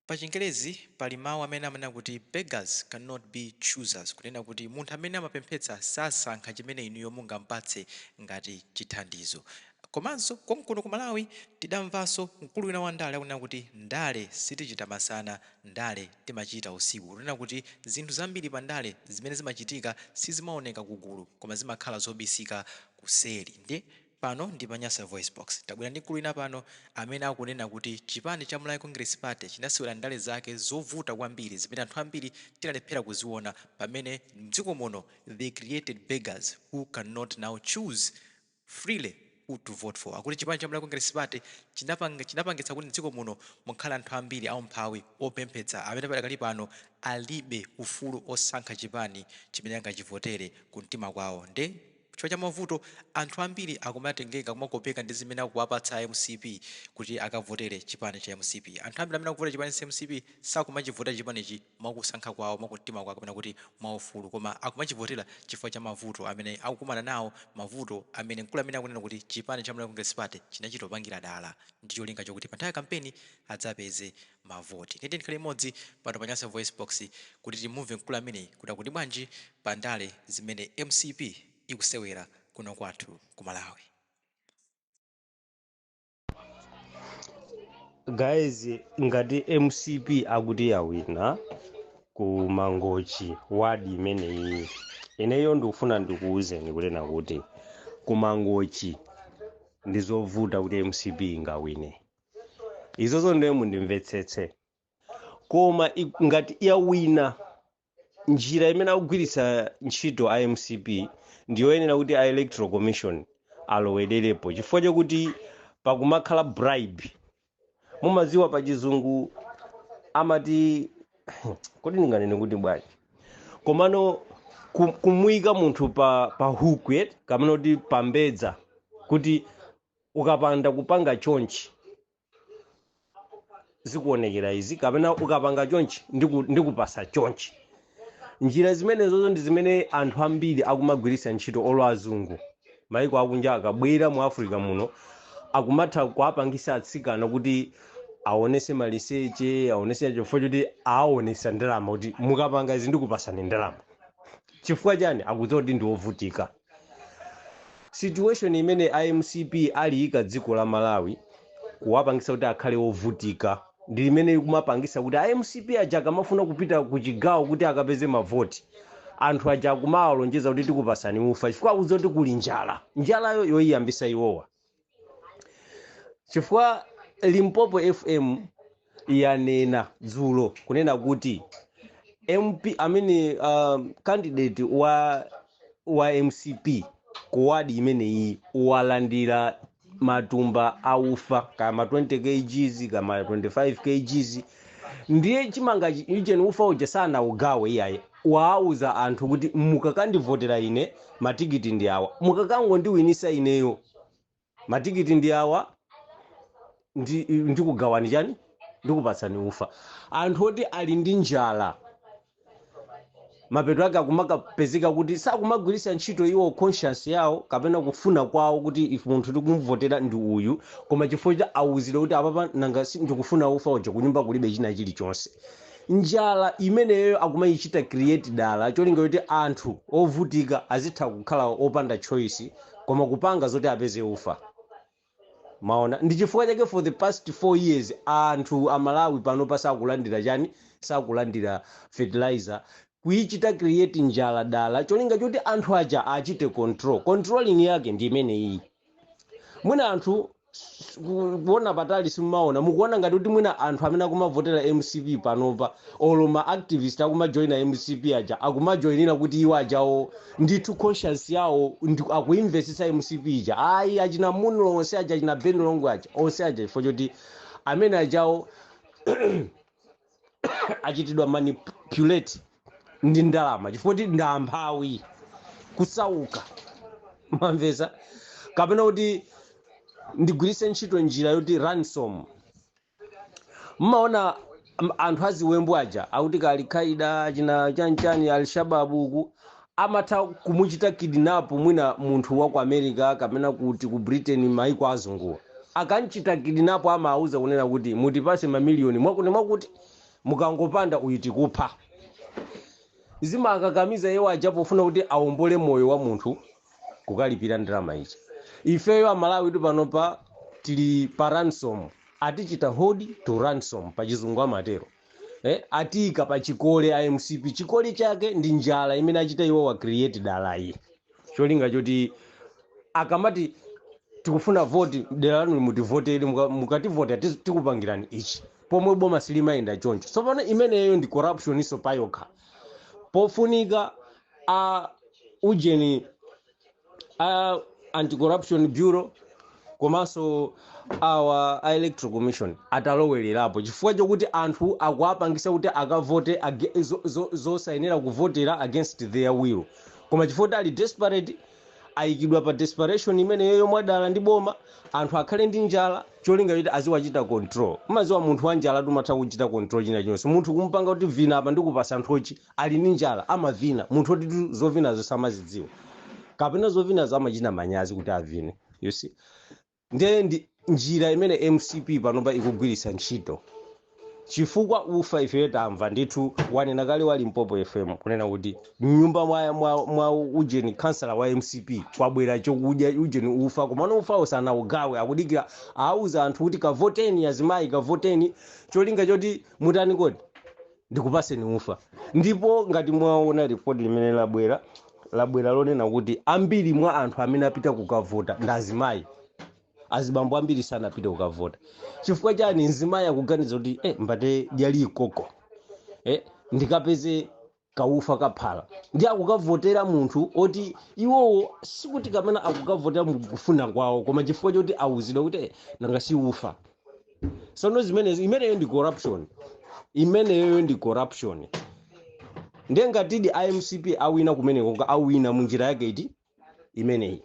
Pa Chingerezi pali mawu amene amanena kuti beggars cannot be choosers, kunena kuti munthu amene amapemphetsa sasankha chimene inuyo mungampatse ngati chithandizo. Komanso konkuno ku Malawi tidamvanso mkulu wina wa ndale akunena kuti ndale sitichita masana, ndale timachita usiku, kunena kuti zinthu zambiri pa ndale zimene zimachitika sizimaoneka kugulu koma zimakhala zobisika kuseri. Ndi pano ndi Manyasa Voice Box tabwera ndi mkulu wina pano amene akunena kuti chipani cha Malawi Congress Party chinasewera ndale zake zovuta kwambiri zimene anthu ambiri tinalephera kuziona pamene mdziko muno they created beggars who cannot now choose freely who to vote for. Akuti chipani cha Malawi Congress Party chinapangitsa kuti mdziko muno mukhala anthu ambiri aumphawi opemphetsa amene padakali pano alibe ufulu osankha chipani chimene angachivotere ku mtima kwawo. Nde chifukwa cha mavuto anthu ambiri akumatengeka kumakopeka ndi zimene akuwapatsa MCP kuti akavotere chipani cha MCP. Anthu ambiri amene akuvotera chipani cha MCP sakumachivotera chipanichi mwakusankha kwawo mwakumtima kwawo kapena kuti mwaufulu, koma akumachivotera chifukwa cha mavuto amene akukumana nawo, mavuto amene mkulu amene akunena kuti chipani cha Malawi Congress Party chinachitopangira dala ndi cholinga chokuti pa nthawi ya kampeni adzapeze mavoti. Tiyeni tikhale limodzi pano pa Manyasa Voice Box kuti timumve mkulu ameneyi kuti akuti bwanji pa ndale zimene MCP ikusewera kuno kwathu ku Malawi. Guys, ngati MCP akuti yawina ku Mangochi wadi imeneyi, ineyo ndikufuna ndikuwuzeni kunena kuti ku Mangochi ndizovuta kuti MCP ingawine. Izozo ndiye mundimvetsetse. Koma ngati yawina njira imene akugwiritsa ntchito a MCP ndiyoyenera kuti a Electoral Commission alowererepo chifukwa chakuti pakumakhala bribe. Mumaziwa pa chizungu amati kodi ndinganene kuti bwanji, komano kumuyika munthu pa hook kamene kuti pambedza kuti ukapanda kupanga chonchi zikuonekera izi kapena ukapanga chonchi ndikupasa chonchi. Njira zimenezozo ndi zimene anthu ambiri akumagwiritsa ntchito olo azungu maiko akunja akabwera mu Africa muno akumatha kuapangisa atsikana kuti aonese maliseche, aonese chifukwa choti aonesa ndalama kuti mukapanga izi ndikupasani ndalama. Chifukwa chani? Akudziwa kuti ndiovutika. Situation imene IMCP aliyika dziko la Malawi kuwapangisa kuti akhale ovutika ndi imene ikumapangisa kuti IMCP aja akamafuna kupita ku chigawo kuti akapeze mavoti, anthu aja akumawalonjeza kuti tikupasani ufa chifukwa akudziwa kuti kuli njalayo yoyiyambisa iwowa. Chifukwa Limpopo FM yanena dzulo kunena kuti candidate wa MCP kuwadi imeneyi walandira matumba aufa kama 20 kgs kama 25 kgs. Ndiye chimanga icheni ufa uja sana ugawe iyaye waauza anthu kuti mukakandivotera ine matikiti ndi awa, mukakangondiwinisa ineyo matikiti ndi awa ndikugawani chani ndikupatsani ufa. Anthu oti ali ndi njala mapeto ake akumakapezeka kuti sakumagwiritsa ntchito iwo conscience yawo kapena kufuna kwawo kuti if munthu tikumvotera ndi uyu, koma chifukwa cha awuzire kuti apapa nanga ndikufuna ufa uja kunyumba kulibe china chilichonse. Njala imeneyo akumayichita create dala cholinga kuti anthu ovutika azitha kukhala opanda choice koma kupanga zoti apeze ufa. Maona ndi chifukwa chake for the past 4 years anthu amalawi pano pasakulandira chani, sakulandira fertilizer, kuichita create njala dala cholinga choti anthu aja achite controlling yake ndi imeneyi. Mwina anthu kuona patali simumaona mukuona ngati kuti mwina anthu amene akumavotera MCP panopa oloma activist akumajoina MCP aja akumajoinira kuti iwo ajawo ndithu conscience yawo akuinvestisa MCP ija. Ayi achina muno onse aja achina benilongo aja onse aja chifukwa choti amene ajawo achitidwa manipulate ndi ndalama chifukwa kuti ndamphawi kusauka mamvesa kapena kuti ndigwiritse ntchito njira yoti ransom. Mmaona anthu aziwembu aja akuti ka Al-Qaeda china chanchani Al-Shabaab uku amatha kumuchita kidnap mwina munthu wa ku America kapena kuti ku Britain maiko azunguwa akanchita kidinapo amauza kunena kuti mutipase mamiliyoni mwakuti mukangopanda uyu tikupha. Zimakakamiza iwo aja pofuna kuti awombole moyo wa munthu kukalipira ndalama ichi. Ifeyo amalawi panopa tili pa ransom, atichita hold to ransom pa chizungu amatero. Atika pa chikole IMCP, chikole chake ndi njala imene achita iwo wa create dala iyi. Cholinga choti akamati tikufuna vote dela lanu mutivoteri mukativota tikupangirani ichi. Pomwe boma silimayenda choncho. So pano imeneyo ndi corruption iso payokha. Pofunika ujeni anti-corruption bureau komanso our electoral commission atalowererapo chifukwa chokuti anthu akuapangisa kuti akavote zosayenera kuvotera against their will, koma chifukwa ali desperate ayikidwa pa desperation imeneyo yomwe adala ndi boma, anthu akhale ndi njala, cholinga choti aziwachita control. Maziwa munthu wa njala tumatha kuchita control china chonse. Munthu kumpanga kuti vina apa ndikupasa anthuchi ali ndi njala amavina, munthu oti zovinazo samazidziwa kapena zovinazo amachita manyazi kuti avine. You see, ndi njira imene MCP panopa ikugwirisa ntchito. Chifukwa ufa ife tamva ndithu wanena kale wali Mpopo FM kunena kuti nyumba mwa ujeni kansala wa MCP kwabwera chokudya ujeni ufa, koma ufa osana ugawe akudikira auza anthu kuti kavoteni azimayi kavoteni, cholinga choti mutani kodi ndikupaseni ufa. Ndipo ngati mwaona report limene labwera lonena kuti ambiri mwa anthu amene apita kukavota ndi azimayi, azibambo ambiri sana apita kukavota. Chifukwa chani? Nzimayi akuganiza kuti mbate dyali ikoko ndikapeze kaufa kaphala ndi akukavotera munthu oti iwowo sikuti kamene akukavotera mukufuna kwawo, koma chifukwa choti awuzidwa kuti nanga si ufa. Sono imeneyo ndi corruption, imeneyo ndi corruption. Ndengatidi IMCP awina kumeneko awina munjira yake iti imeneyi.